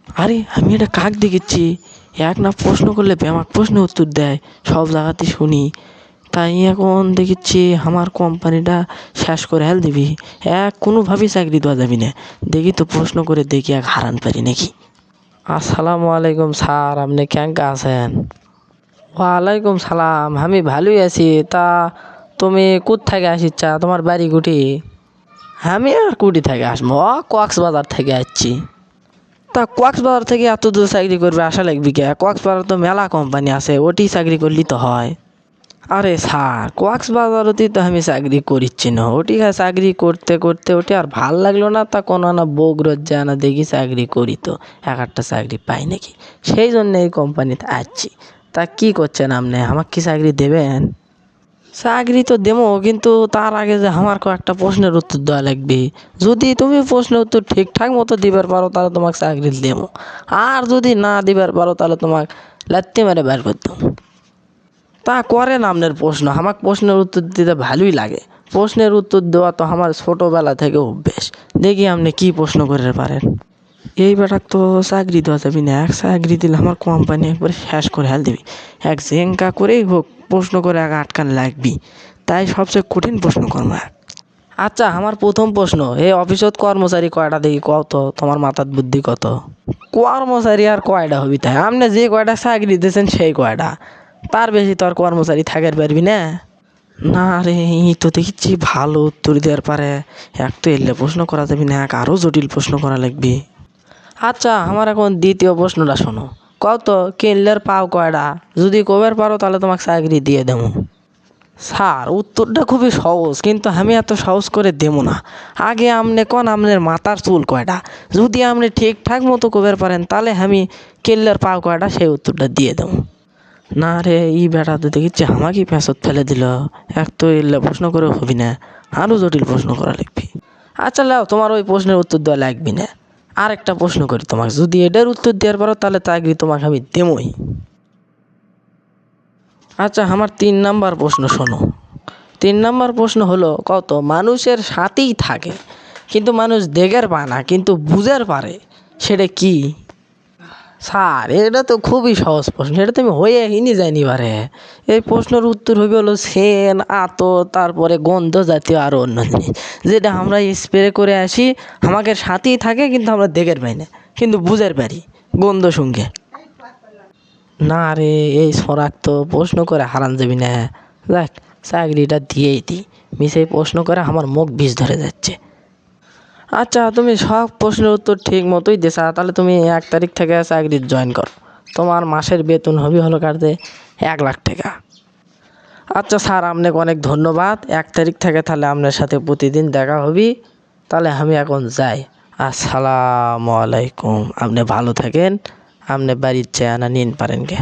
আরে আমি এটা কাক দেখেছি, এক না প্রশ্ন করলে ব্যামাক প্রশ্ন উত্তর দেয়, সব জায়গাতে শুনি। তাই এখন দেখেছি আমার কোম্পানিটা শেষ করে হেল দিবি, কোনোভাবেই চাকরি দেওয়া যাবি না। দেখি তো প্রশ্ন করে দেখি এক হারান পারি নাকি। আসসালামু আলাইকুম স্যার, আপনি কেঙ্কা আছেন? ওয়ালাইকুম সালাম, আমি ভালোই আছি। তা তুমি কোথ থেকে আসিচ্ছা, তোমার বাড়ি কুটি? আমি আর কুটি থেকে আসবো, কক্সবাজার থেকে আসছি। তা কক্সবাজার থেকে এত দূর চাকরি করবে আসা লাগবি কে? কক্সবাজার তো মেলা কোম্পানি আছে, ওটি চাকরি করলি তো হয়। আরে স্যার, কক্সবাজারতেই তো আমি চাকরি করিচ্ছি না, ওটি চাকরি করতে করতে ওটি আর ভাল লাগলো না, তা কোনো না বগুড়ার যায় না দেখি চাকরি করি তো এক একটা চাকরি পাই নাকি, সেই জন্য এই কোম্পানিতে আসছি। তা কি করছেন আপনি, আমাকে কি চাকরি দেবেন? চাকরি তো দেবো, কিন্তু তার আগে যে আমার কয়েকটা প্রশ্নের উত্তর দেওয়া লাগবে। যদি তুমি প্রশ্নের উত্তর ঠিকঠাক মতো দিবার পারো তাহলে তোমাকে চাকরি দেবো, আর যদি না দিবার পারো তাহলে তোমাকে লাত্তি মেরে বের করে দেবো। তা করেন আপনার প্রশ্ন, আমার প্রশ্নের উত্তর দিতে ভালোই লাগে। প্রশ্নের উত্তর দেওয়া তো আমার ছোটোবেলা থেকে অভ্যেস। দেখি আপনি কি প্রশ্ন করে পারেন। এই বেটাক তো চাকরি দেওয়া যাবি না, এক চাকরি দিলে আমার কোম্পানি একবারে শেষ করে হেল দিবি। এক জেঙ্কা করেই হোক প্রশ্ন করে এক আটকান লাগবি, তাই সবচেয়ে কঠিন প্রশ্ন কর্ম এক। আচ্ছা, আমার প্রথম প্রশ্ন, এই অফিসত কর্মচারী কয়টা দেখি কত, তোমার মাথার বুদ্ধি কত? কর্মচারী আর কয়টা হবি, তাই আপনি যে কয়টা চাকরি দিয়েছেন সেই কয়টা, তার বেশি তো আর কর্মচারী থাকার পারবি না। না রে, এই তো দেখছি ভালো উত্তর দেওয়ার পারে। এক তো এলে প্রশ্ন করা যাবি না, এক আরও জটিল প্রশ্ন করা লাগবে। আচ্ছা, আমার এখন দ্বিতীয় প্রশ্নটা শোনো। কত কিনলের পাও কয়টা, যদি কবার পারো তাহলে তোমাকে চাকরি দিয়ে দেবো। স্যার, উত্তরটা খুবই সহজ, কিন্তু আমি এত সহজ করে দেবো না। আগে আপনি কোন আপনার মাথার চুল কয়টা, যদি আপনি ঠিকঠাক মতো কবার পারেন তাহলে আমি কিনলের পাও কয়টা সেই উত্তরটা দিয়ে দেবো। না রে, ই বেটা তো দেখিচ্ছি আমাকেই ফ্যাঁসত ফেলে দিল। এক তো এলে প্রশ্ন করে হবি না, আরও জটিল প্রশ্ন করা লাগবে। আচ্ছা লাও, তোমার ওই প্রশ্নের উত্তর দেওয়া লাগবি না। আর একটা প্রশ্ন করি তোমাকে, যদি এটার উত্তর দেওয়ার পারো তাহলে চাকরি তোমাকে আমি দেবই। আচ্ছা, আমার 3 নাম্বার প্রশ্ন শোনো। 3 নাম্বার প্রশ্ন হলো, কত মানুষের সাথেই থাকে কিন্তু মানুষ দেখের পায় না কিন্তু বুঝের পারে, সেটা কি? স্যার, এটা তো খুবই সহজ প্রশ্ন, এটা তো আমি হয়ে হিনি যাইনি পারে। এই প্রশ্নের উত্তর হবে হলো সেন, আতর, তারপরে গন্ধ জাতীয় আরও অন্য জিনিস, যেটা আমরা স্প্রে করে আসি, আমাদের সাথেই থাকে কিন্তু আমরা দেখের পাই না, কিন্তু বুঝের পারি গন্ধ সঙ্গে। না রে, এই সরাক তো প্রশ্ন করে হারান যাবি না। দেখ, চাকরিটা দিয়েই দিই, মিশে প্রশ্ন করে আমার মুখ বিষ ধরে যাচ্ছে। আচ্ছা, তুমি সব প্রশ্নের উত্তর ঠিক মতোই দিছা, তাহলে তুমি 1 তারিখ থেকে চাকরি জয়েন করো। তোমার মাসের বেতন হবে হলো কাটতে 1 লাখ টাকা। আচ্ছা স্যার, আপনাকে অনেক ধন্যবাদ। 1 তারিখ থেকে তাহলে আপনার সাথে প্রতিদিন দেখা হবি। তাহলে আমি এখন যাই। আসসালামু আলাইকুম, আপনি ভালো থাকেন। আপনি বাড়ির চেয়ে আনা নিন পারেন গে।